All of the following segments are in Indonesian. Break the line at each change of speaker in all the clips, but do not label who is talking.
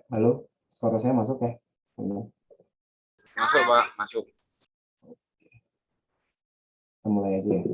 Halo, suara saya masuk ya? Halo,
Masuk, Pak. Masuk.
kita mulai aja ya.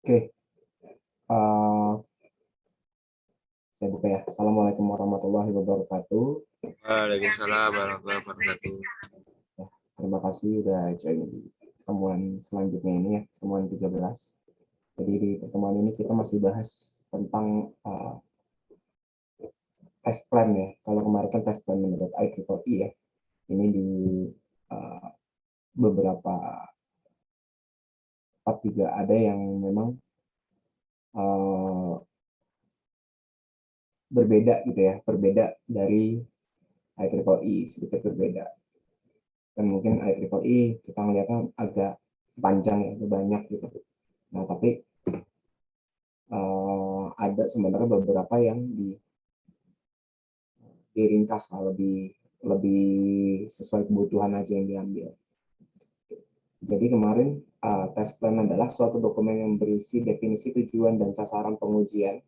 Oke, eh, saya buka ya. Assalamualaikum warahmatullahi wabarakatuh.
Waalaikumsalam warahmatullahi wabarakatuh.
Ya, terima kasih udah join di pertemuan selanjutnya ini ya, pertemuan 13. Jadi di pertemuan ini kita masih bahas tentang test plan ya. Kalau kemarin kan test plan menurut IEEE ya. Ini di eh, beberapa tempat juga ada yang memang eh, berbeda gitu ya, berbeda dari IEEE, sedikit berbeda. Dan mungkin IEEE kita ngeliatnya agak panjang ya, banyak gitu. Nah, tapi ada sebenarnya beberapa yang diringkas lah, lebih lebih sesuai kebutuhan aja yang diambil. Jadi kemarin test plan adalah suatu dokumen yang berisi definisi tujuan dan sasaran pengujian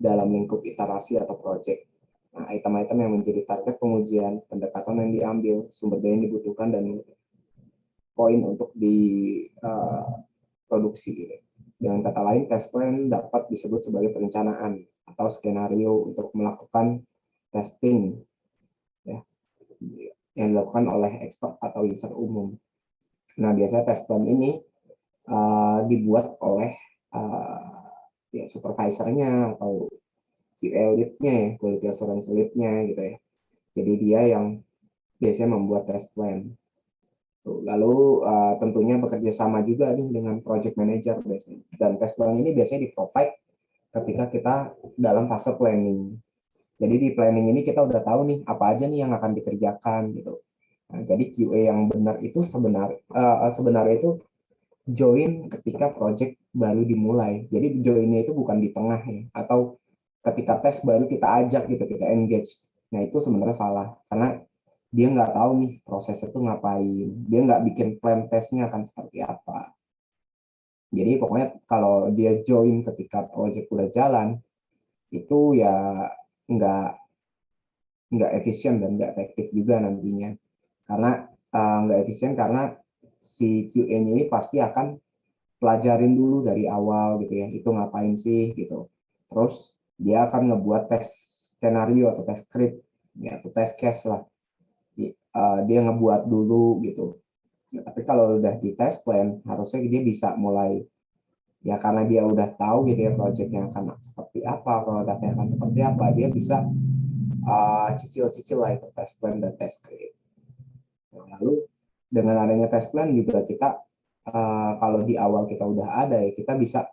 dalam lingkup iterasi atau project. Nah, item-item yang menjadi target pengujian, pendekatan yang diambil, sumber daya yang dibutuhkan, dan poin untuk diproduksi. Gitu. Dengan kata lain, test plan dapat disebut sebagai perencanaan atau skenario untuk melakukan testing ya, yang dilakukan oleh expert atau user umum. Nah, biasanya test plan ini dibuat oleh ya, supervisornya atau QA lead-nya ya, quality assurance lead-nya gitu ya. Jadi dia yang biasanya membuat test plan. Lalu tentunya bekerja sama juga nih dengan project manager biasanya. Dan test plan ini biasanya di-provide ketika kita dalam fase planning. Jadi di planning ini kita udah tahu nih apa aja nih yang akan dikerjakan gitu. Nah, jadi QA yang benar itu sebenarnya itu join ketika project baru dimulai. Jadi joinnya itu bukan di tengah ya, atau ketika tes baru kita ajak gitu, kita engage. Nah itu sebenarnya salah karena dia nggak tahu nih proses itu ngapain. Dia nggak bikin plan tesnya akan seperti apa. Jadi pokoknya kalau dia join ketika project udah jalan, itu ya nggak nggak efisien dan nggak efektif juga nantinya. Karena nggak efisien karena si QA-nya ini pasti akan pelajarin dulu dari awal gitu ya, itu ngapain sih gitu. Terus dia akan ngebuat tes skenario atau tes script ya, atau tes case lah. Dia ngebuat dulu gitu. Ya, tapi kalau udah di test plan harusnya dia bisa mulai ya, karena dia udah tahu gitu ya projectnya akan seperti apa, produknya akan seperti apa, dia bisa cicil-cicil lah itu test plan dan test script. Nah, lalu dengan adanya test plan juga kita kalau di awal kita udah ada ya, kita bisa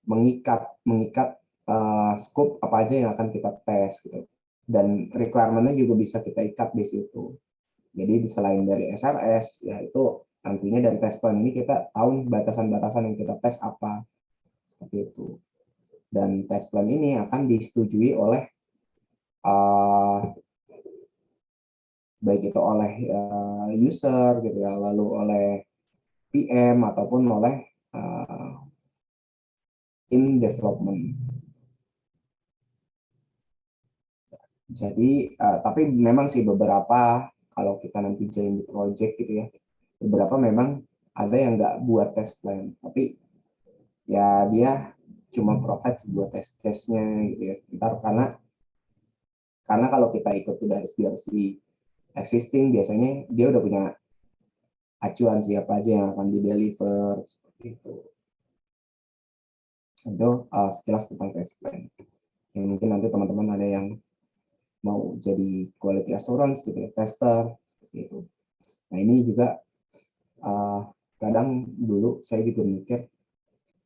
mengikat mengikat scope apa aja yang akan kita tes gitu, dan requirement-nya juga bisa kita ikat di situ. Jadi selain dari SRS ya, itu nantinya dari test plan ini kita tahu batasan-batasan yang kita tes apa, seperti itu. Dan test plan ini akan disetujui oleh uh, baik itu oleh user gitu ya, lalu oleh PM ataupun oleh tim development. Jadi, tapi memang sih beberapa, kalau kita nanti join di project gitu ya, beberapa memang ada yang nggak buat test plan, tapi ya dia cuma provide sebuah test case-nya gitu ya. Ntar karena kalau kita ikut udah SDLC existing, biasanya dia udah punya acuan siapa aja yang akan di-deliver, seperti itu. Itu sekilas tentang test plan. Yang mungkin nanti teman-teman ada yang mau jadi quality assurance gitu ya, tester, seperti itu. Nah ini juga kadang dulu saya juga mikir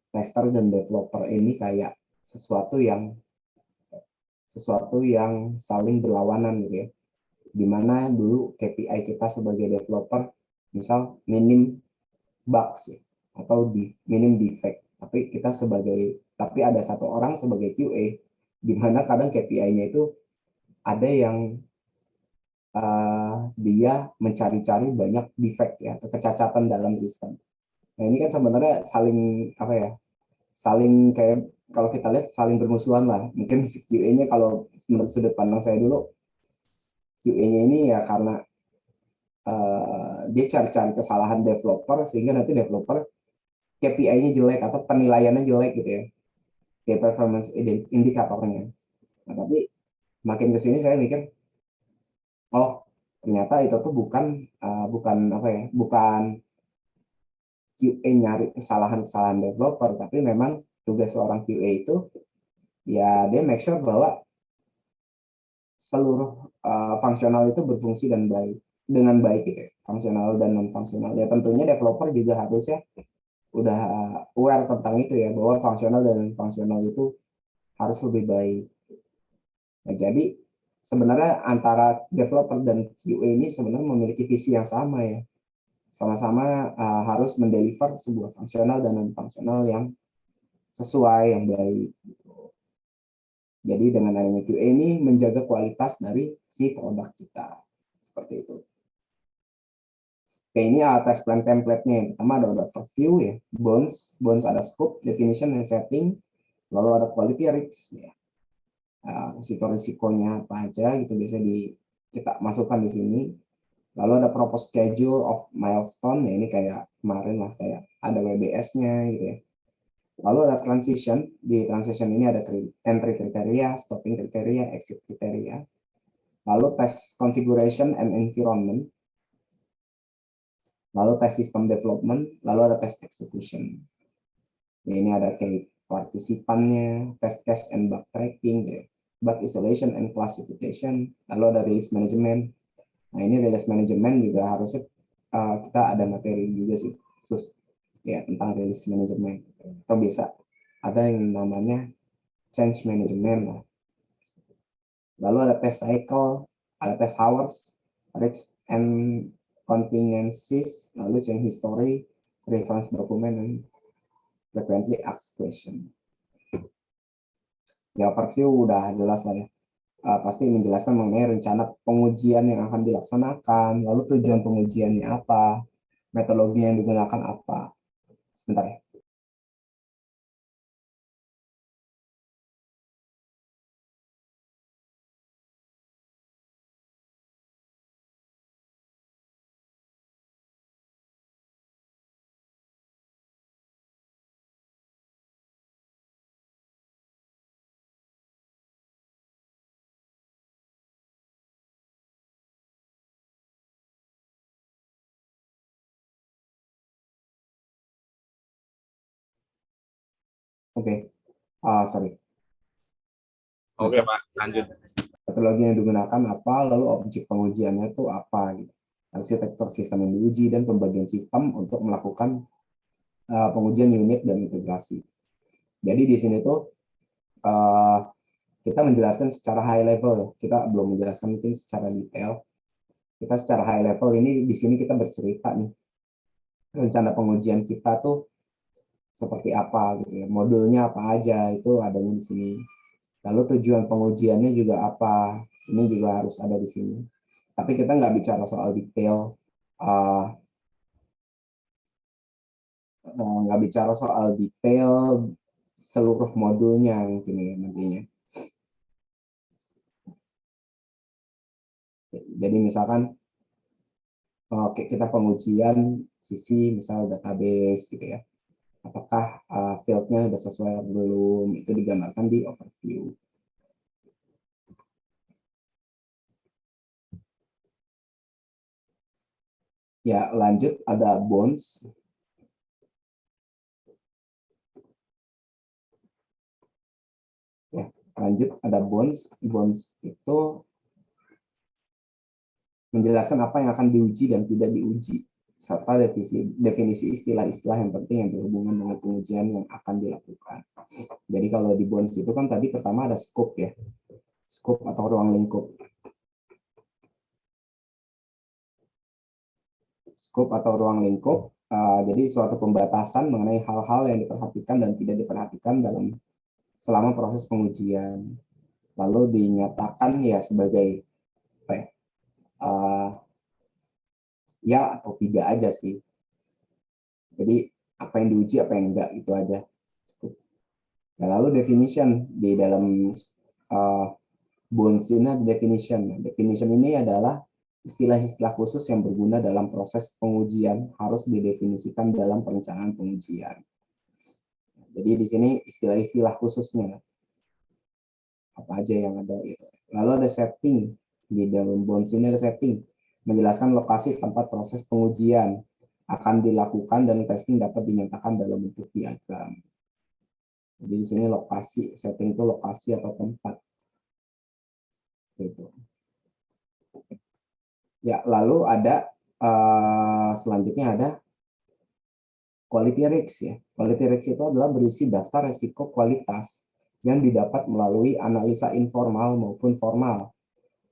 tester dan developer ini kayak sesuatu yang saling berlawanan gitu ya. Dimana dulu KPI kita sebagai developer misal minim bugs ya, atau minim defect. Tapi ada satu orang sebagai QA di mana kadang KPI-nya itu ada yang dia mencari-cari banyak defect ya atau kecacatan dalam sistem. Nah ini kan sebenarnya saling apa ya? Saling kayak kalau kita lihat saling bermusuhan lah. Mungkin si QA-nya kalau menurut sudut pandang saya dulu QA-nya ini ya karena dia cari-cari kesalahan developer sehingga nanti developer KPI-nya jelek atau penilaiannya jelek gitu ya. Kayak performance indikatornya. Nah, tapi makin ke sini saya mikir, oh ternyata itu tuh bukan apa ya, bukan QA nyari kesalahan-kesalahan developer, tapi memang tugas seorang QA itu ya dia make sure bahwa seluruh fungsional itu berfungsi dengan baik gitu ya, fungsional dan non fungsional. Ya tentunya developer juga harusnya udah aware tentang itu ya, bahwa fungsional dan non fungsional itu harus lebih baik. Nah, jadi sebenarnya antara developer dan QA ini sebenarnya memiliki visi yang sama ya. Sama-sama harus mendeliver sebuah fungsional dan non fungsional yang sesuai, yang baik. Jadi dengan adanya QA ini menjaga kualitas dari si produk kita. Seperti itu. Oke, ini test plan template-nya. Yang pertama ada overview ya, bounds ada scope, definition, and setting. Lalu ada quality risks ya. Risiko-risikonya apa aja gitu biasa kita masukkan di sini. Lalu ada proposed schedule of milestone ya, ini kayak kemarin lah, kayak ada WBS-nya gitu ya. Lalu ada transition, di transition ini ada entry kriteria, stopping kriteria, exit kriteria. Lalu test configuration and environment. Lalu test system development, lalu ada test execution. Ya, ini ada kayak partisipannya, test case and bug tracking, ya. Bug isolation and classification, lalu ada release management. Nah ini release management juga harusnya kita ada materi juga sih khusus ya tentang release management. Atau bisa ada yang namanya change management lah. Lalu ada test cycle, ada test hours, risks and contingencies, lalu change history, reference document, dan frequently asked question. Ya overview udah jelas lah ya. Pasti menjelaskan mengenai rencana pengujian yang akan dilaksanakan, lalu tujuan pengujiannya apa, metodologi yang digunakan apa. Sebentar ya. Oke, sorry.
Oke, Pak. Lanjut.
Metodologi yang digunakan apa, lalu objek pengujiannya itu apa, gitu. Arsitektur sistem yang diuji, dan pembagian sistem untuk melakukan pengujian unit dan integrasi. Jadi di sini tuh kita menjelaskan secara high level ya. Kita belum menjelaskan mungkin secara detail. Kita secara high level ini di sini kita bercerita nih rencana pengujian kita tuh seperti apa gitu ya. Modulnya apa aja itu adanya di sini. Lalu tujuan pengujiannya juga apa? Ini juga harus ada di sini. Tapi kita nggak bicara soal detail, uh, nggak bicara soal detail seluruh modulnya mungkin ya nantinya. Jadi misalkan kita pengujian sisi misal database gitu ya. Apakah field-nya sudah sesuai atau belum, itu digambarkan di overview. Ya, lanjut ada bonds. Ya, lanjut ada bonds. Bonds itu menjelaskan apa yang akan diuji dan tidak diuji, serta definisi istilah-istilah yang penting yang berhubungan dengan pengujian yang akan dilakukan. Jadi kalau di bonds itu kan tadi pertama ada scope ya, scope atau ruang lingkup. Scope atau ruang lingkup, jadi suatu pembatasan mengenai hal-hal yang diperhatikan dan tidak diperhatikan selama proses pengujian. Lalu dinyatakan ya sebagai apa ya, ya atau tidak aja sih. Jadi apa yang diuji, apa yang enggak, itu aja. Nah, lalu definition di dalam bonds ini ada definition. Definition ini adalah istilah-istilah khusus yang berguna dalam proses pengujian harus didefinisikan dalam perencanaan pengujian. Jadi di sini istilah-istilah khususnya apa aja yang ada gitu. Lalu ada setting, di dalam bonds ini ada setting menjelaskan lokasi tempat proses pengujian akan dilakukan dan testing dapat dinyatakan dalam bentuk diagram. Jadi di sini lokasi, setting itu lokasi atau tempat. Gitu. Ya, lalu ada selanjutnya ada quality risk ya. Quality risk itu adalah berisi daftar risiko kualitas yang didapat melalui analisa informal maupun formal.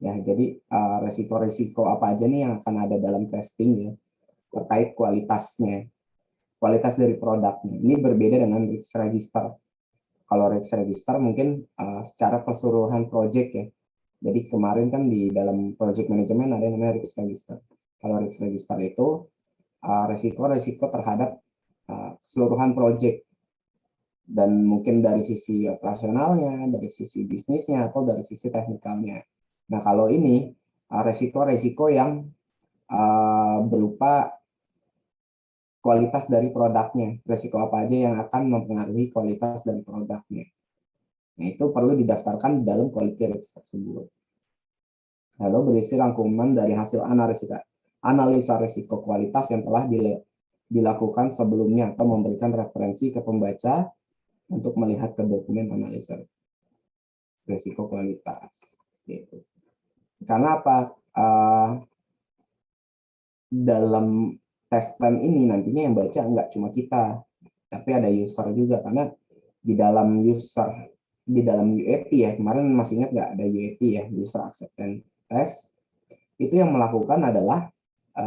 Ya, jadi risiko-risiko apa aja nih yang akan ada dalam testing ya terkait kualitasnya, kualitas dari produknya. Ini berbeda dengan risk register. Kalau risk register mungkin secara keseluruhan project ya. Jadi kemarin kan di dalam project management ada yang namanya risk register. Kalau risk register itu risiko-risiko terhadap keseluruhan project dan mungkin dari sisi operasionalnya, dari sisi bisnisnya atau dari sisi teknikalnya. Nah, kalau ini risiko-risiko yang berupa kualitas dari produknya, risiko apa aja yang akan mempengaruhi kualitas dari produknya. Nah, itu perlu didaftarkan dalam quality risk tersebut. Lalu berisi rangkuman dari hasil analisa risiko kualitas yang telah dilakukan sebelumnya atau memberikan referensi ke pembaca untuk melihat ke dokumen analisa risiko kualitas. Gitu. Karena apa? Dalam test plan ini nantinya yang baca nggak cuma kita, tapi ada user juga, karena di dalam UAT ya, kemarin masih ingat nggak ada UAT ya, user acceptance test, itu yang melakukan adalah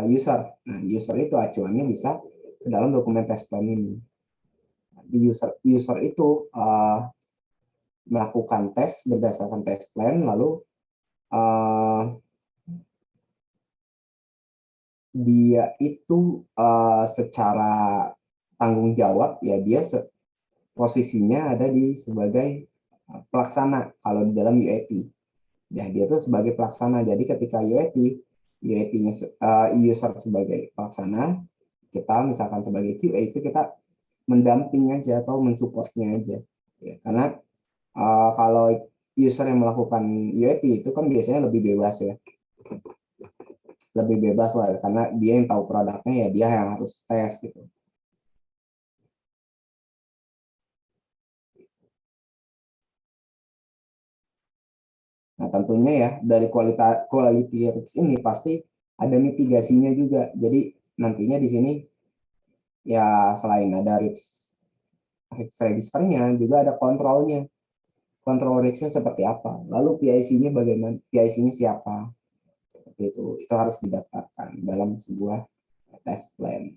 user. Nah, user itu acuannya bisa ke dalam dokumen test plan ini. Di user itu melakukan tes berdasarkan test plan, lalu dia itu secara tanggung jawab ya dia posisinya ada di sebagai pelaksana kalau di dalam UAT. Ya, dia itu sebagai pelaksana. Jadi ketika UAT-nya user sebagai pelaksana, kita misalkan sebagai QA itu kita mendamping aja atau mensupportnya aja. Ya, karena kalau user yang melakukan UAT itu kan biasanya lebih bebas ya. Lebih bebas lah, karena dia yang tahu produknya ya dia yang harus tes gitu. Nah, tentunya ya dari quality risk ini pasti ada mitigasinya juga. Jadi nantinya di sini ya selain ada risk registernya juga ada kontrolnya. Kontrol risknya seperti apa? Lalu PIC-nya bagaimana? PIC-nya siapa? Seperti itu. Itu harus didaftarkan dalam sebuah test plan.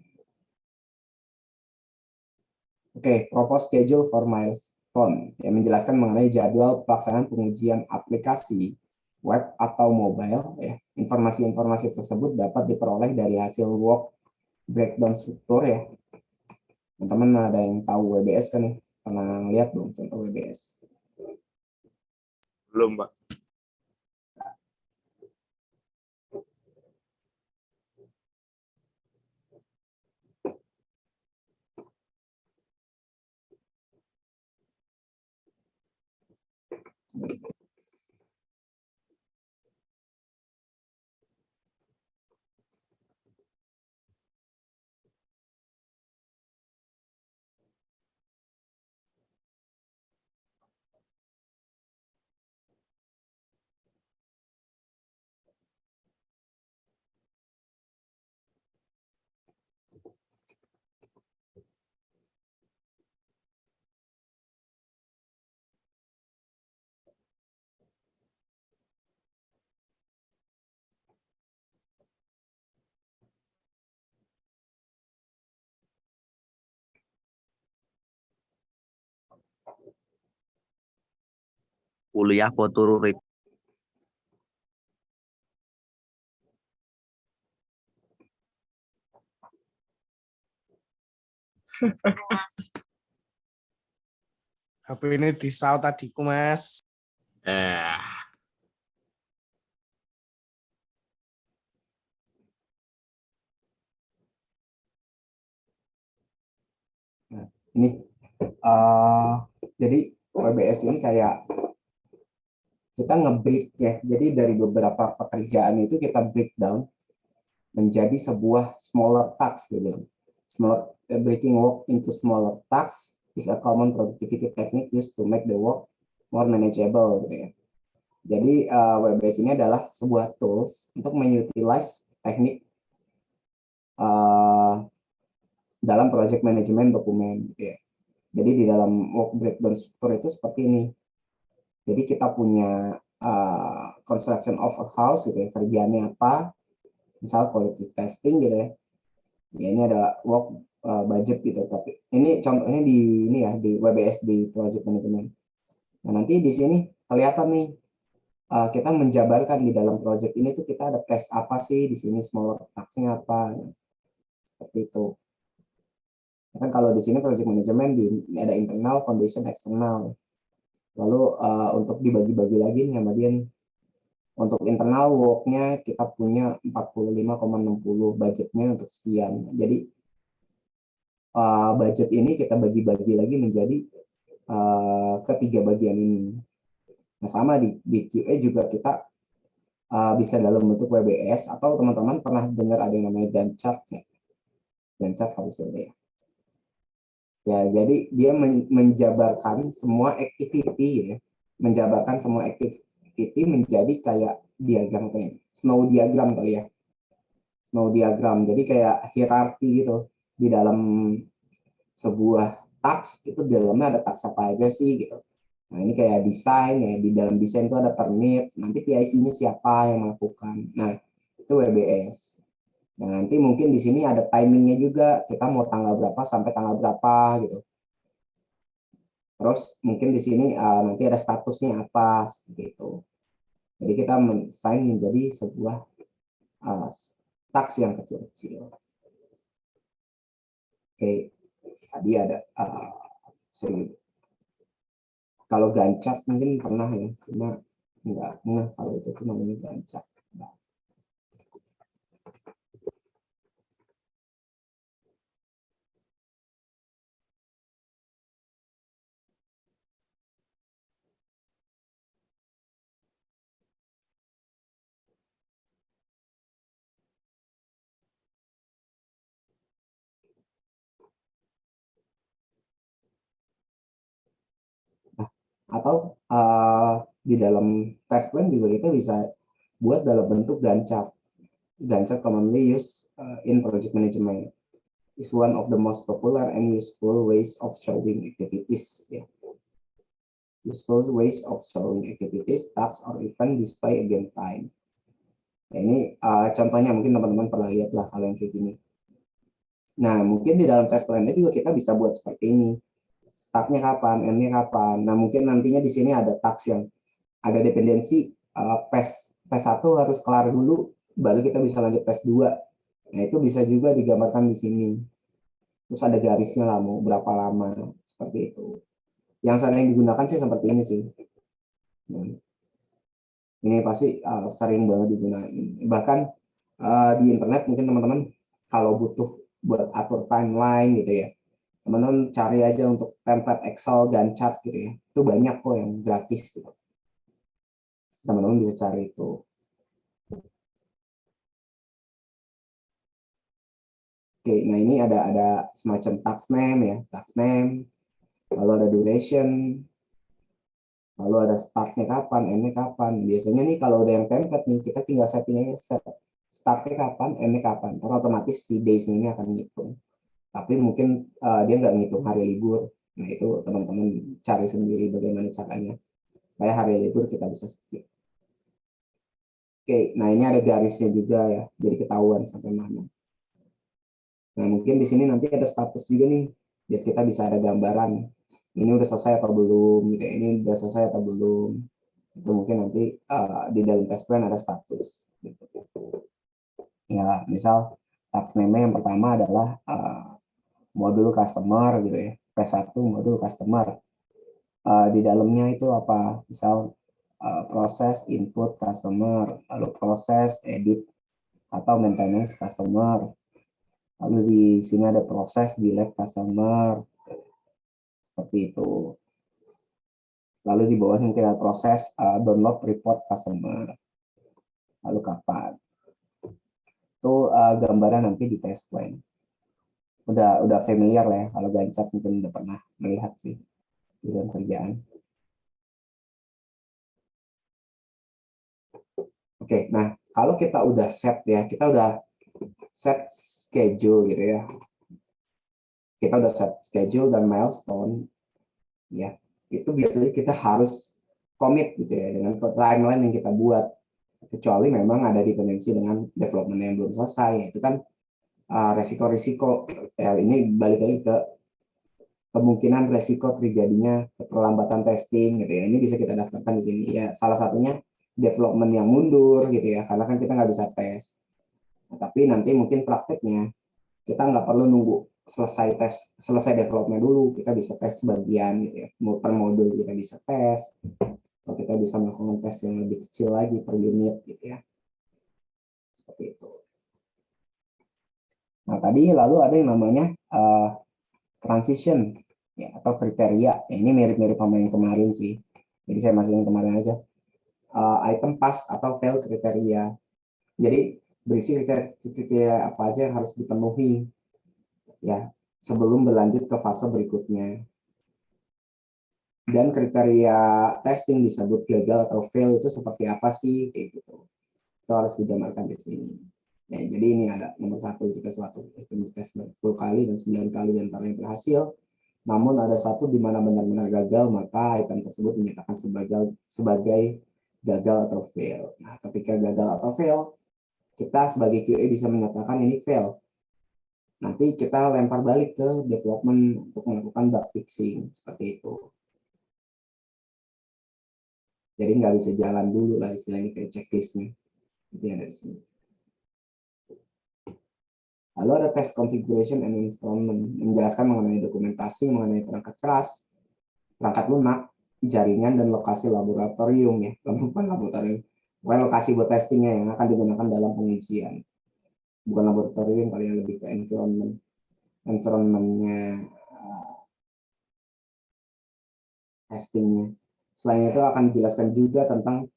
Oke, propose schedule for milestone yang menjelaskan mengenai jadwal pelaksanaan pengujian aplikasi web atau mobile. Ya, informasi-informasi tersebut dapat diperoleh dari hasil work breakdown struktur ya. Teman-teman ada yang tahu WBS kan nih? Pernah lihat belum contoh WBS?
Belum, Pak.
kuliah fotorurit.
HP ini disaut tadiku, Mas.
Ini jadi WBS ini kayak kita nge-break ya. Jadi dari beberapa pekerjaan itu kita breakdown menjadi sebuah smaller tasks gitu. Breaking work into smaller tasks is a common productivity technique used to make the work more manageable gitu ya. Jadi WBS ini adalah sebuah tools untuk mengutilize teknik dalam project management dokumen gitu ya. Jadi di dalam work breakdown struktur itu seperti ini. Jadi kita punya construction of a house gitu ya, kerjaannya apa, misal quality testing gitu ya. Ya ini ada work budget gitu, tapi ini contohnya di ini ya di WBS di project management. Nah nanti di sini kelihatan nih kita menjabarkan di dalam project ini tuh kita ada test apa sih di sini, smaller task-nya apa, seperti itu. Kan kalau di sini project management ada internal, foundation, eksternal. Lalu untuk dibagi-bagi lagi nih sama dia nih. Untuk internal work-nya kita punya 45,60 budgetnya untuk sekian. Jadi budget ini kita bagi-bagi lagi menjadi ketiga bagian ini. Nah sama di QA juga kita bisa dalam bentuk WBS atau teman-teman pernah dengar ada yang namanya Gantt chart ya. Gantt chart harusnya ya. Ya, jadi dia menjabarkan semua activity ya, menjabarkan semua activity menjadi kayak diagram kayak snow diagram kali ya. Snow diagram. Jadi kayak hierarki gitu di dalam sebuah task itu di dalamnya ada task apa aja sih gitu. Nah, ini kayak desain ya, di dalam desain itu ada permit, nanti PIC-nya siapa yang melakukan. Nah, itu WBS. Nah, nanti mungkin di sini ada timingnya juga, kita mau tanggal berapa sampai tanggal berapa gitu. Terus mungkin di sini nanti ada statusnya apa seperti itu. Jadi kita men-sign menjadi sebuah task yang kecil-kecil. Oke, tadi ada kalau Gantt chart mungkin pernah ya, cuma nggak kalau itu tuh namanya Gantt chart. Atau di dalam test plan juga kita bisa buat dalam bentuk Gantt chart. Gantt chart commonly used in project management is one of the most popular and useful ways of showing activities. Yeah. Useful ways of showing activities, tasks, or event display against time. Nah, ini contohnya mungkin teman-teman pernah lihat lah hal yang kayak gini. Nah, mungkin di dalam test plan juga kita bisa buat seperti ini. Start-nya kapan, end-nya kapan. Nah, mungkin nantinya di sini ada task yang ada dependensi PES 1 harus kelar dulu, baru kita bisa lanjut PES 2. Nah, itu bisa juga digambarkan di sini. Terus ada garisnya lah, mau berapa lama, seperti itu. Yang sering digunakan sih seperti ini sih. Ini pasti sering banget digunakan. Bahkan di internet mungkin teman-teman kalau butuh buat atur timeline gitu ya, teman-teman cari aja untuk template Excel dan chart gitu ya. Itu banyak kok yang gratis gitu. Teman-teman bisa cari itu. Oke, nah ini ada semacam task name ya, task name, lalu ada duration, lalu ada startnya kapan, endnya kapan. Biasanya nih kalau udah yang template nih, kita tinggal settingnya startnya kapan, endnya kapan. Karena otomatis si days ini akan ngitung. Tapi mungkin dia nggak ngitung hari libur. Nah itu teman-teman cari sendiri bagaimana caranya. Supaya hari libur kita bisa skip. Oke, nah ini ada garisnya juga ya, jadi ketahuan sampai mana. Nah mungkin di sini nanti ada status juga nih, biar kita bisa ada gambaran. Ini udah selesai atau belum, gitu. Ini udah selesai atau belum. Itu mungkin nanti di dalam test plan ada status. Gitu. Ya, misal task name yang pertama adalah modul customer gitu ya. P1 modul customer. Di dalamnya itu apa? Misal proses input customer, lalu proses edit atau maintenance customer. Lalu di sini ada proses delete customer. Seperti itu. Lalu di bawah mungkin ada proses download report customer. Lalu kapan? Itu gambaran nanti di test plan. Udah familiar lah ya, kalau Gancat mungkin udah pernah melihat sih di dalam kerjaan. Oke, nah kalau kita udah set ya, kita udah set schedule gitu ya. Kita udah set schedule dan milestone ya. Itu biasanya kita harus commit gitu ya dengan timeline yang kita buat. Kecuali memang ada dependensi dengan development yang belum selesai, itu kan resiko-risiko ya, ini balik lagi ke kemungkinan resiko terjadinya keterlambatan testing gitu ya. Ini bisa kita daftarkan di sini ya. Salah satunya development yang mundur gitu ya, karena kan kita nggak bisa tes. Nah, tapi nanti mungkin prakteknya kita nggak perlu nunggu selesai development dulu, kita bisa tes sebagian gitu ya. Per modul kita bisa tes, atau kita bisa melakukan tes yang lebih kecil lagi per unit gitu ya. Seperti itu. Nah, tadi lalu ada yang namanya transition ya, atau kriteria. Ya, ini mirip-mirip sama yang kemarin sih. Jadi saya masih yang kemarin aja. Item pass atau fail kriteria. Jadi berisi kriteria apa aja yang harus dipenuhi ya sebelum berlanjut ke fase berikutnya. Dan kriteria testing disebut gagal atau fail itu seperti apa sih kayak gitu. Itu harus digambarkan di sini. Ya, jadi ini ada nomor 1, jika suatu estimasi tes 10 kali dan 9 kali diantaranya berhasil, namun ada satu di mana benar-benar gagal, maka item tersebut dinyatakan sebagai gagal atau fail. Nah, ketika gagal atau fail, kita sebagai QA bisa menyatakan ini fail. Nanti kita lempar balik ke development untuk melakukan bug fixing, seperti itu. Jadi nggak bisa jalan dulu lah istilahnya kayak checklistnya. Itu yang dari sini. Lalu ada test configuration and environment, menjelaskan mengenai dokumentasi, mengenai perangkat keras, perangkat lunak, jaringan, dan lokasi laboratorium ya. Bukan laboratorium, bukan lokasi buat testingnya yang akan digunakan dalam pengujian. Bukan laboratorium, kali yang lebih ke environmentnya testingnya. Selain itu akan dijelaskan juga tentang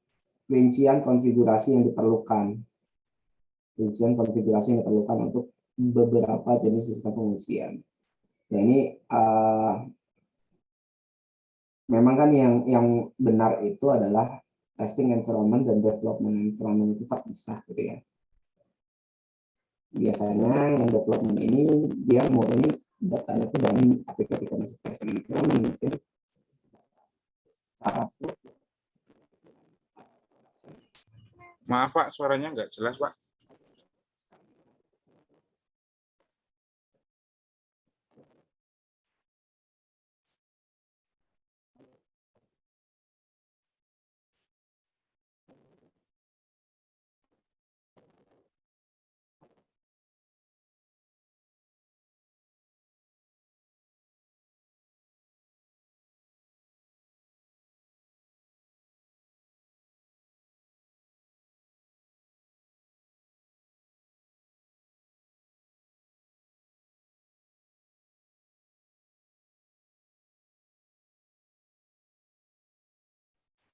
rincian konfigurasi yang diperlukan. Rincian konfigurasi yang diperlukan untuk beberapa jenis sistem pengujian. Ya ini memang kan yang benar itu adalah testing environment dan development environment itu terpisah gitu ya. Biasanya yang development ini dia mau ini datanya itu dari aplikasi masuk testing environment mungkin
Maaf Pak, suaranya nggak jelas Pak.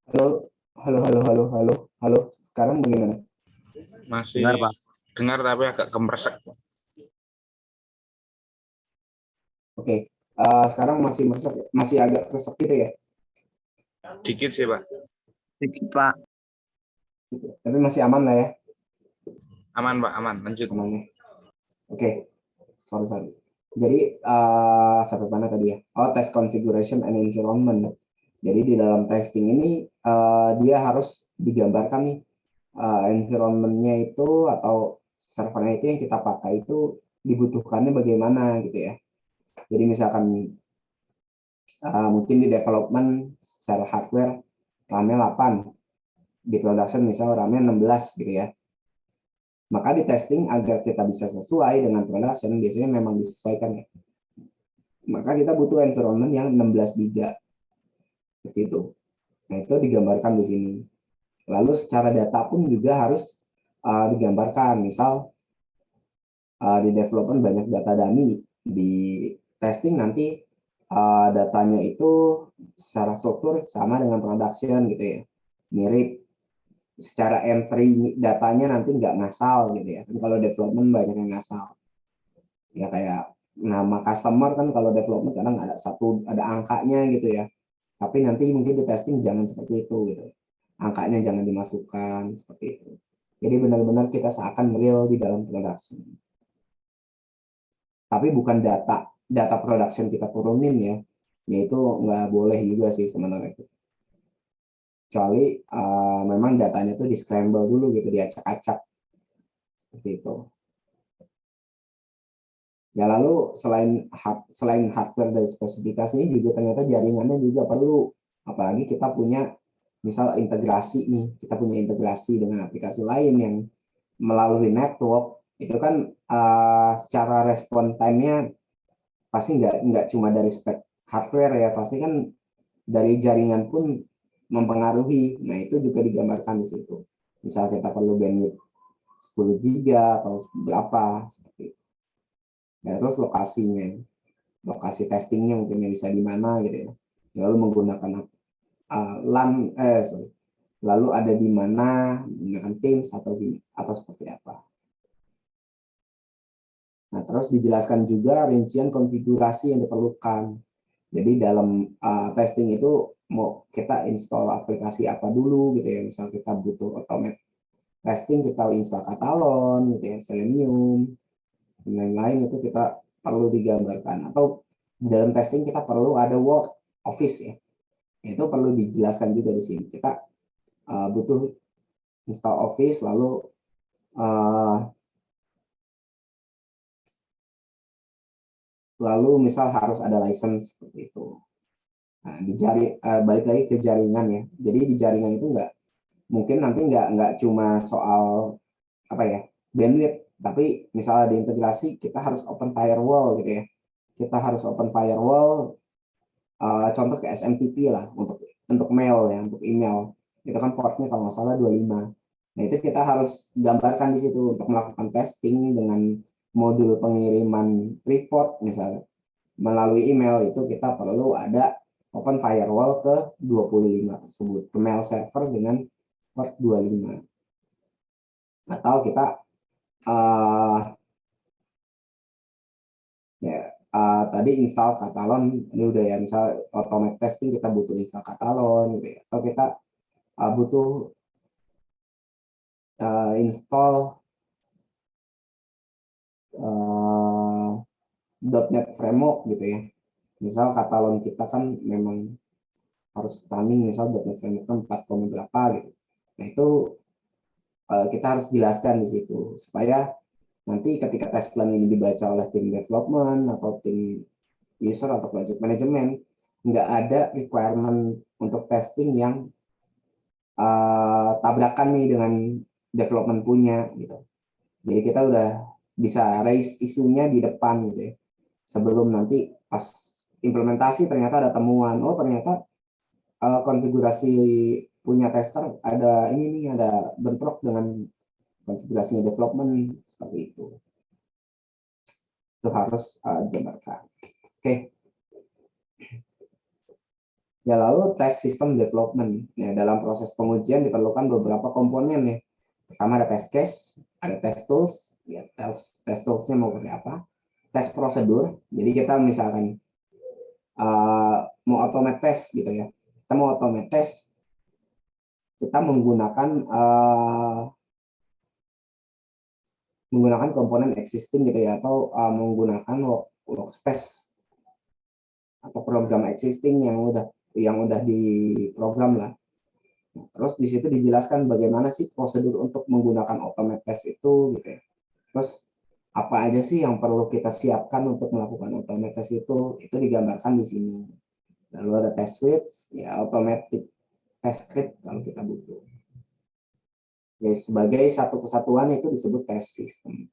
halo halo sekarang bagaimana?
Masih
Dengar, Pak.
dengar tapi agak kemresek.
Oke, sekarang masih agak resek gitu ya,
Dikit sih Pak.
Sedikit, Pak.
tapi masih aman lah ya.
Aman Pak, aman. Lanjut.
Amannya. Oke, sorry. Jadi sampai mana tadi ya? Oh, test configuration and environment. Jadi di dalam testing ini dia harus digambarkan nih environment-nya itu atau servernya itu yang kita pakai itu dibutuhkannya bagaimana gitu ya. Jadi misalkan mungkin di development secara hardware RAM-nya 8, di production misalnya RAM-nya 16 gitu ya. Maka di testing agar kita bisa sesuai dengan production, biasanya memang disesuaikan ya. Maka kita butuh environment yang 16 GB. Seperti itu. Nah, itu digambarkan di sini. Lalu secara data pun juga harus digambarkan. Misal di development banyak data dummy, di testing nanti datanya itu secara struktur sama dengan production gitu ya. Mirip. Secara entry datanya nanti nggak ngasal gitu ya. Kan kalau development banyak yang ngasal. Ya kayak nama customer kan kalau development kadang ada angkanya gitu ya. Tapi nanti mungkin di testing jangan seperti itu gitu. Angkanya jangan dimasukkan seperti itu. Jadi benar-benar kita seakan real di dalam production. Tapi bukan data production kita turunin ya. Yaitu nggak boleh juga sih sebenarnya itu. Kecuali memang datanya tuh di scramble dulu gitu, diacak-acak seperti itu. Ya lalu selain hardware dari spesifikasinya juga ternyata jaringannya juga perlu. Apalagi kita punya misal integrasi nih, kita punya integrasi dengan aplikasi lain yang melalui network, itu kan secara respon time-nya pasti nggak cuma dari spek hardware ya, pasti kan dari jaringan pun mempengaruhi. Nah, itu juga digambarkan di situ. Misal kita perlu bandwidth 10 giga atau berapa seperti itu. Ya, terus lokasi testingnya mungkin bisa di mana gitu ya. Lalu menggunakan LAN lalu ada di mana menggunakan Teams atau seperti apa. Nah, terus dijelaskan juga rincian konfigurasi yang diperlukan. Jadi dalam testing itu mau kita install aplikasi apa dulu gitu ya. Misal kita butuh automate testing, kita install Catalon gitu ya, Selenium, dan lain-lain itu kita perlu digambarkan. Atau di dalam testing kita perlu ada Word, Office ya. Itu perlu dijelaskan juga di sini. Kita butuh install Office, lalu misal harus ada license seperti itu. Nah, balik lagi ke jaringan ya. Jadi di jaringan itu mungkin nanti nggak cuma soal apa ya bandwidth, tapi misalnya di integrasi kita harus open firewall gitu ya. Kita harus open firewall, contoh ke SMTP lah untuk mail ya, untuk email. Itu kan portnya kalau nggak salah 25. Nah, itu kita harus gambarkan di situ untuk melakukan testing dengan modul pengiriman report misalnya. Melalui email itu kita perlu ada open firewall ke 25 tersebut, ke mail server dengan port 25. Atau kita tadi install Catalon, ini udah ya, misal automate testing kita butuh install Catalon gitu ya. Atau kita butuh install .NET Framework gitu ya. Misal Catalon kita kan memang harus running misal .NET Framework 4, berapa gitu. Nah, itu kita harus jelaskan di situ supaya nanti ketika test plan ini dibaca oleh tim development atau tim user atau project management, nggak ada requirement untuk testing yang tabrakan nih dengan development punya gitu. Jadi kita udah bisa raise isunya di depan gitu ya. Sebelum nanti pas implementasi ternyata ada temuan, oh ternyata konfigurasi punya tester ada ini nih, ada bentrok dengan konfigurasinya development seperti itu. Itu harus digambarkan. Oke. Ya, lalu test system development. Ya, dalam proses pengujian diperlukan beberapa komponen ya. Pertama ada test case, ada test tools. Ya, test toolsnya mau pakai apa? Test prosedur. Jadi kita misalkan mau automate test gitu ya. Kita mau automate test, kita menggunakan komponen existing gitu ya, atau menggunakan workspace atau program existing yang udah diprogram lah. Terus di situ dijelaskan bagaimana sih prosedur untuk menggunakan automate test itu gitu ya. Terus apa aja sih yang perlu kita siapkan untuk melakukan automate test itu digambarkan di sini. Lalu ada test suites, ya automatic test script kalau kita butuh. Ya, sebagai satu kesatuan itu disebut test system.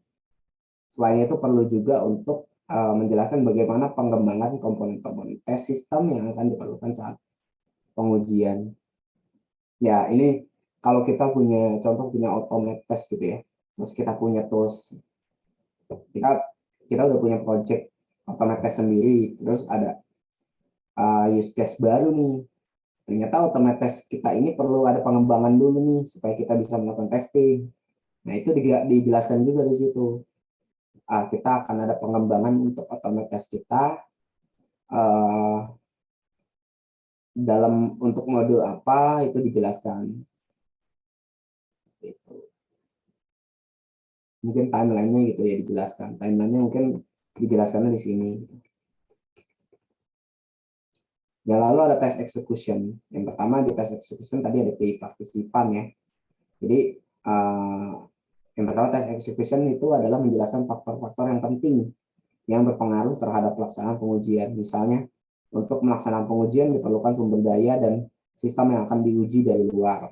Selain itu perlu juga untuk menjelaskan bagaimana pengembangan komponen-komponen test system yang akan diperlukan saat pengujian. Ya, ini kalau kita punya contoh punya automate test gitu ya. Terus kita punya tools. Kita udah punya project automate test sendiri, terus ada use case baru nih. Ternyata automate test kita ini perlu ada pengembangan dulu nih supaya kita bisa melakukan testing. Nah, itu dijelaskan juga di situ. Kita akan ada pengembangan untuk automate test kita dalam untuk modul apa itu dijelaskan. Mungkin timeline-nya gitu ya dijelaskan. Timeline-nya mungkin dijelaskannya di sini. Ya, lalu ada test execution. Yang pertama di test execution tadi ada PI partisipan ya. Jadi yang pertama test execution itu adalah menjelaskan faktor-faktor yang penting yang berpengaruh terhadap pelaksanaan pengujian. Misalnya untuk melaksanakan pengujian diperlukan sumber daya dan sistem yang akan diuji dari luar.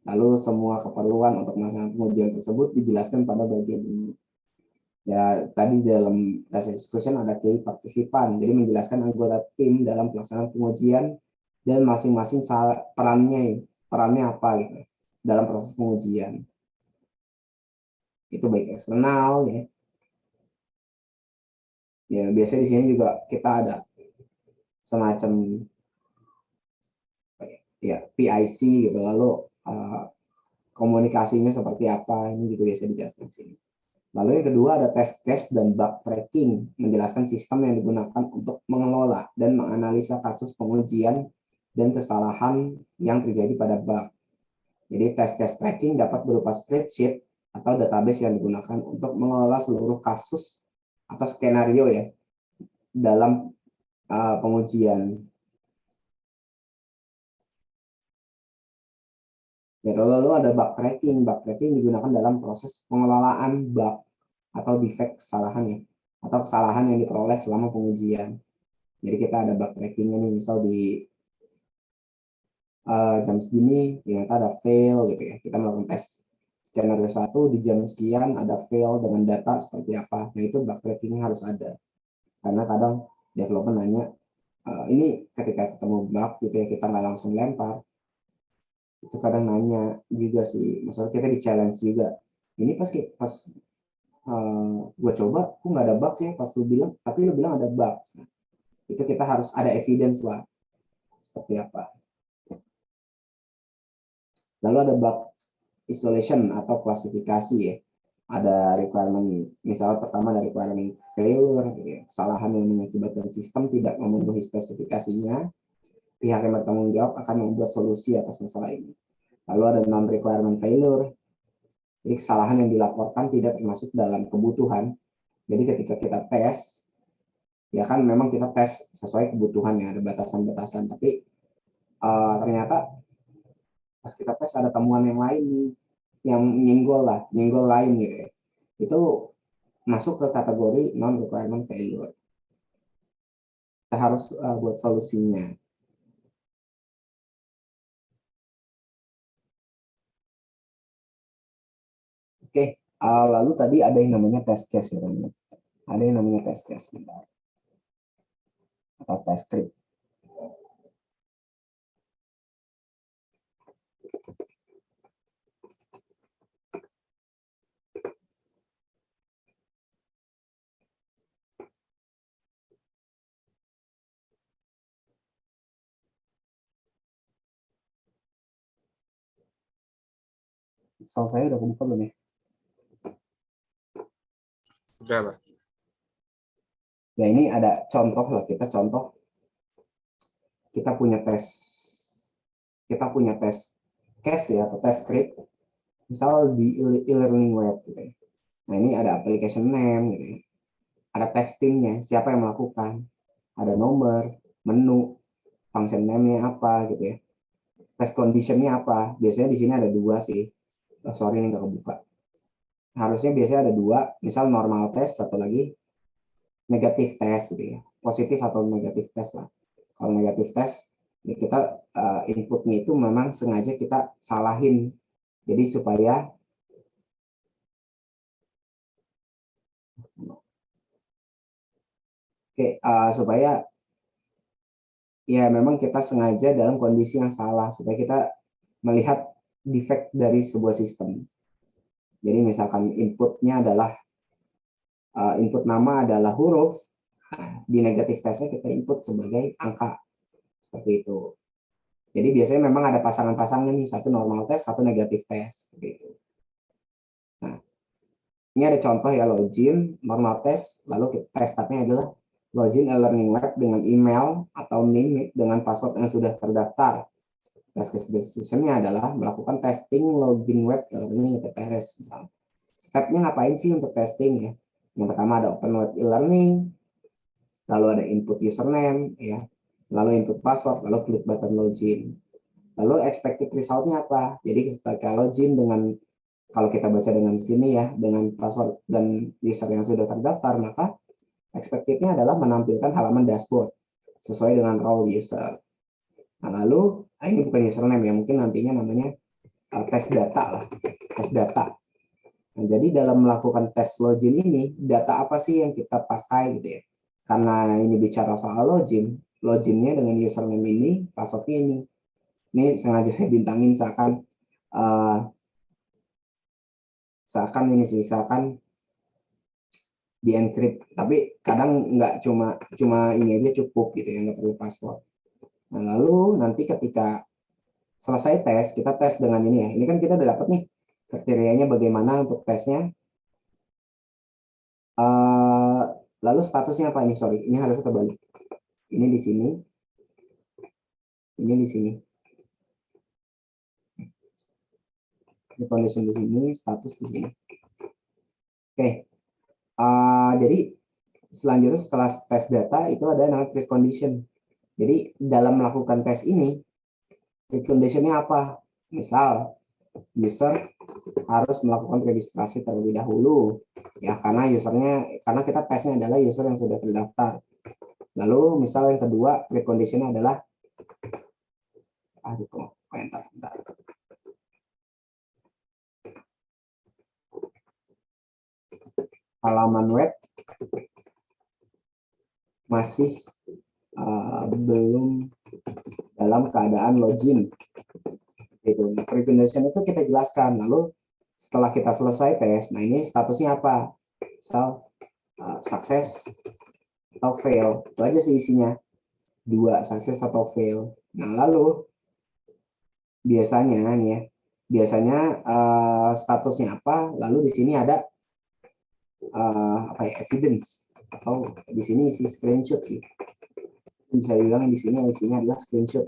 Lalu semua keperluan untuk melaksanakan pengujian tersebut dijelaskan pada bagian ini. Ya, tadi dalam test execution ada key partisipan, jadi menjelaskan anggota tim dalam pelaksanaan pengujian dan masing-masing perannya apa gitu dalam proses pengujian. Itu baik eksternal ya. Ya, biasanya di sini juga kita ada semacam ya PIC gitu, lalu komunikasinya seperti apa, ini juga biasa dijelaskan di sini. Lalu yang kedua ada test case dan bug tracking, menjelaskan sistem yang digunakan untuk mengelola dan menganalisa kasus pengujian dan kesalahan yang terjadi pada bug. Jadi test case tracking dapat berupa spreadsheet atau database yang digunakan untuk mengelola seluruh kasus atau skenario ya dalam pengujian. Ya, lalu ada bug tracking. Bug tracking digunakan dalam proses pengelolaan bug atau defect kesalahan ya, atau kesalahan yang diperoleh selama pengujian. Jadi kita ada bug trackingnya nih, misal di jam segini ternyata ada fail gitu ya. Kita melakukan tes skenario 1 di jam sekian ada fail dengan data seperti apa. Nah, itu bug trackingnya harus ada. Karena kadang developer nanya, ini ketika ketemu bug gitu ya, kita nggak langsung lempar. Itu kadang nanya juga sih, maksudnya kita di challenge juga. Ini pas gue coba, kok nggak ada bug ya pas lu bilang, tapi lu bilang ada bug. Nah, itu kita harus ada evidence lah, seperti apa. Lalu ada bug isolation atau klasifikasi ya. Ada requirement, misalnya pertama ada requirement failure, ya, kesalahan yang mengakibatkan sistem tidak memenuhi spesifikasinya, pihak yang bertanggung jawab akan membuat solusi atas masalah ini. Lalu ada non-requirement failure, jadi kesalahan yang dilaporkan tidak termasuk dalam kebutuhan. Jadi ketika kita tes, ya kan memang kita tes sesuai kebutuhan ya, ada batasan-batasan, tapi ternyata pas kita tes ada temuan yang lain nih, yang nyenggol lain gitu ya. Itu masuk ke kategori non-requirement failure. Kita harus buat solusinya. Oke, lalu tadi ada yang namanya test case ya, teman-teman. Ada yang namanya test case atau test script. Soal saya udah kebuka belum ya?
Sudah, Pak.
Ya, ini ada contoh lah, kita punya tes case ya, atau tes script, misal di e-learning web gitu ya. Nah, ini ada application name gitu ya. Ada testingnya, siapa yang melakukan, ada nomor, menu, function name-nya apa gitu ya. Test condition-nya apa? Biasanya di sini ada 2 sih. Sorry ini nggak kebuka. Harusnya biasanya ada 2, misal normal test, satu lagi negatif test gitu ya. Positif atau negatif test lah. Kalau negatif test Ini kita inputnya itu memang sengaja kita salahin. Jadi supaya supaya ya memang kita sengaja dalam kondisi yang salah supaya kita melihat defect dari sebuah sistem. Jadi misalkan inputnya adalah input nama adalah huruf, di negatif testnya kita input sebagai angka seperti itu. Jadi biasanya memang ada pasangan-pasangan nih, satu normal test, satu negatif test seperti itu. Nah, ini ada contoh ya login, normal test, lalu tes stepnya adalah login e-learning web dengan email atau NIM dengan password yang sudah terdaftar. Tes execution-nya adalah melakukan testing login web e-learning TPS. Stepnya ngapain sih untuk testing ya? Yang pertama ada open web e-learning, lalu ada input username, ya, lalu input password, lalu klik button login. Lalu expected result-nya apa? Jadi ketika login dengan, kalau kita baca dengan sini ya, dengan password dan user yang sudah terdaftar, maka expected-nya adalah menampilkan halaman dashboard sesuai dengan role user. Nah, lalu ini bukan username ya, mungkin nantinya namanya tes data lah, tes data. Nah, jadi dalam melakukan tes login ini, data apa sih yang kita pakai gitu ya? Karena ini bicara soal login, loginnya dengan username ini, passwordnya ini. Ini sengaja saya bintangin seakan ini sih, seakan di encrypt. Tapi kadang nggak cuma ini aja cukup gitu ya, nggak perlu password. Nah, lalu nanti ketika selesai tes, kita tes dengan ini ya. Ini kan kita udah dapat nih kriterianya bagaimana untuk tesnya. Lalu statusnya apa ini? Sorry, ini harus terbalik. Ini di sini, ini di sini. Ini condition di sini, status di sini. Oke, jadi selanjutnya setelah tes data itu ada namanya precondition. Jadi dalam melakukan tes ini, preconditionnya apa? Misal user harus melakukan registrasi terlebih dahulu, ya karena kita tesnya adalah user yang sudah terdaftar. Lalu misal yang kedua preconditionnya adalah halaman web masih belum dalam keadaan login. Itu precondition itu kita jelaskan. Lalu setelah kita selesai tes, nah ini statusnya apa? Misal sukses atau fail, itu aja sih isinya. 2 sukses atau fail. Nah lalu biasanya nih ya, statusnya apa? Lalu di sini ada evidence, atau di sini isi screenshot sih. Bisa dibilang di sini isinya adalah screenshot,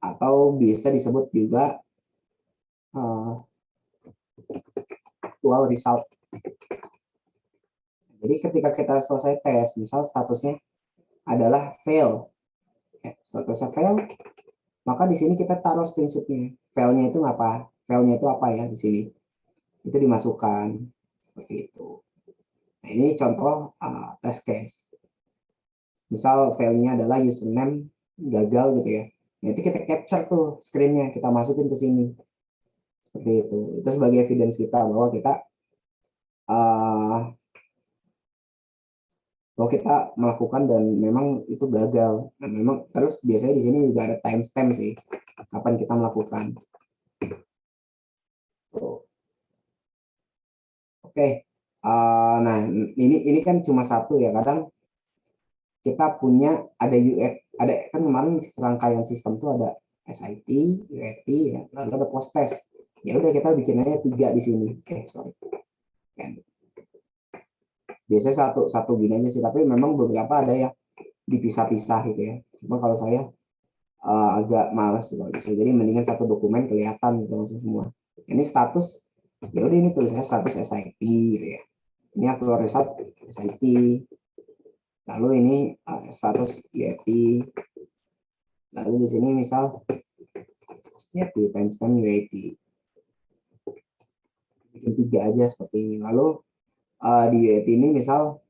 atau bisa disebut juga actual result. Jadi ketika kita selesai tes, misal statusnya adalah fail, statusnya fail, maka di sini kita taruh screenshotnya. Failnya itu apa? Failnya itu apa ya di sini? Itu dimasukkan seperti itu. Nah, ini contoh test case. Misal failnya adalah username gagal gitu ya. Nah, itu kita capture tuh screennya, kita masukin ke sini. Seperti itu. Itu sebagai evidence kita bahwa kita melakukan dan memang itu gagal. Dan memang terus biasanya di sini juga ada timestamp sih, kapan kita melakukan. Oke. Nah ini kan cuma satu ya. Kadang kita punya ada kan kemarin serangkaian sistem tuh ada SIT, UAT ya, lalu ada post test. Ya udah kita bikin aja 3 di sini. Sorry. Biasanya satu gini aja sih, tapi memang beberapa ada yang dipisah-pisah gitu ya. Cuma kalau saya agak males kalau bisa. Jadi mendingan satu dokumen kelihatan gitu langsung semua. Ini status, ya udah ini tulisannya status SIT gitu ya. Ini actual result SIT. Lalu ini status UAT. Lalu di sini misal ya di timestamp UAT. Bikin 3 aja seperti ini. Lalu di UAT ini misal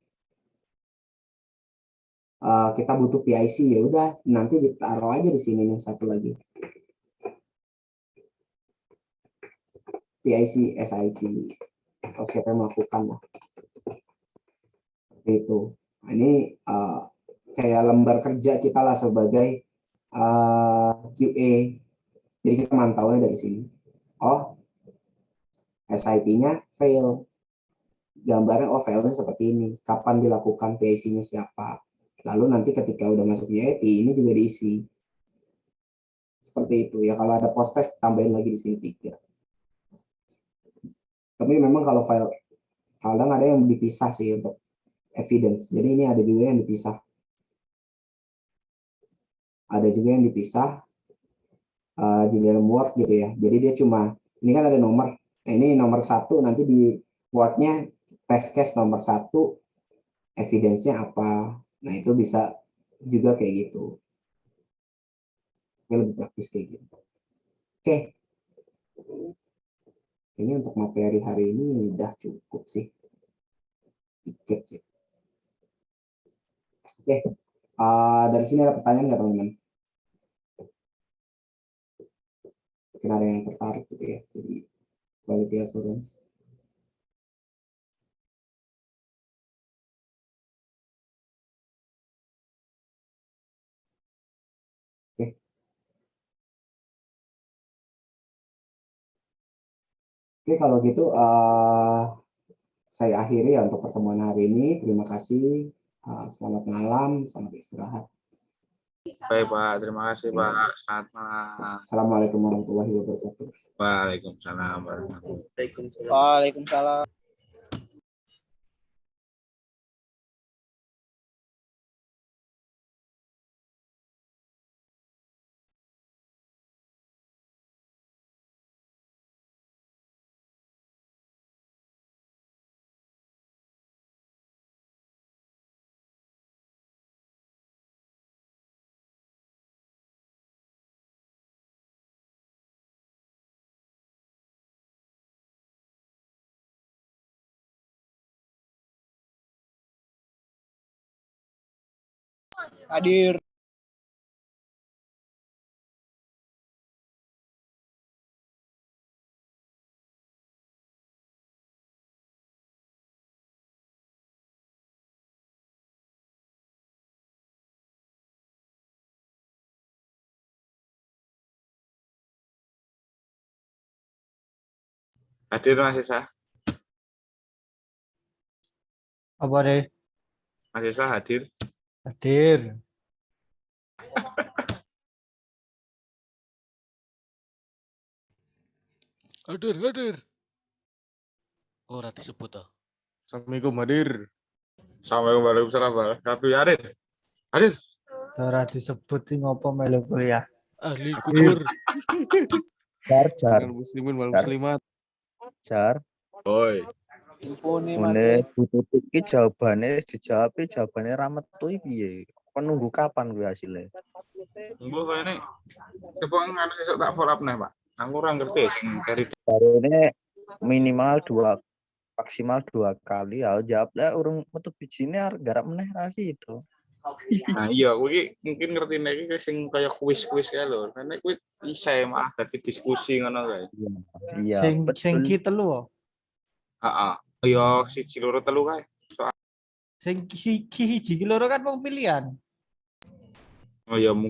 kita butuh PIC, ya udah nanti ditaruh aja di sini nih satu lagi. PIC SIT atau siapa yang melakukan lah. Seperti itu. Nah, ini kayak lembar kerja kita lah sebagai QA. Jadi kita mantaunya dari sini. Oh, SIT-nya fail. Gambarnya failnya seperti ini. Kapan dilakukan, PIC-nya siapa. Lalu nanti ketika udah masuk UAT, ini juga diisi. Seperti itu ya. Kalau ada post test, tambahin lagi di sini 3. Tapi memang kalau file kadang ada yang dipisah sih untuk evidence. Jadi ini ada juga yang dipisah. Ada juga yang dipisah di dalam Word gitu ya. Jadi dia cuma, ini kan ada nomor. Nah, ini nomor 1, nanti di Word-nya test case nomor 1, evidence-nya apa. Nah itu bisa juga kayak gitu. Ini lebih praktis kayak gitu. Oke. Ini untuk materi hari ini udah cukup sih. Dikit sih. Oke. Dari sini ada pertanyaan nggak teman-teman? Mungkin ada yang tertarik gitu ya. Jadi quality assurance. Oke. Oke, kalau gitu saya akhiri ya untuk pertemuan hari ini. Terima kasih. Selamat malam, selamat istirahat.
Baik Pak, terima kasih Pak. Selamat malam.
Assalamualaikum warahmatullahi wabarakatuh.
Waalaikumsalam warahmatullahi wabarakatuh.
Waalaikumsalam. Hadir.
Hadir Mas Isa.
Apa deh?
Mas Isa hadir.
Hadir.
Hadir. Ora disebut toh.
Assalamualaikum hadir.
Assalamualaikum warahmatullahi wabarakatuh. Hadir. Hadir.
Ora disebut sing ngopo melu kuliah.
Ahli kubur.
Jar,
Dengan muslimin wal muslimat.
jar.
Oi.
Infone
Mune butuh iki jawabannya ra metu piye? Kon nunggu kapan kuwi hasilnya?
Tunggu kok ini. Coba nganu sesuk tak follow up nih, Pak. Aku ora ngerti sing kari.
Jarene minimal 2 maksimal 2 kali ya jawab lah urung metu bijine garap meneh ra itu.
Nah, iya kuwi mungkin ngerti nek iki sing kaya kuis-kuis kae lho. Nek kuwi isa malah dadi diskusi ngono kae.
Iya,
sing ki telu.
Heeh. Ya siji loro telu kae.
Sing ki siji ki loro kan wong pilihan.
Oh ya mungkin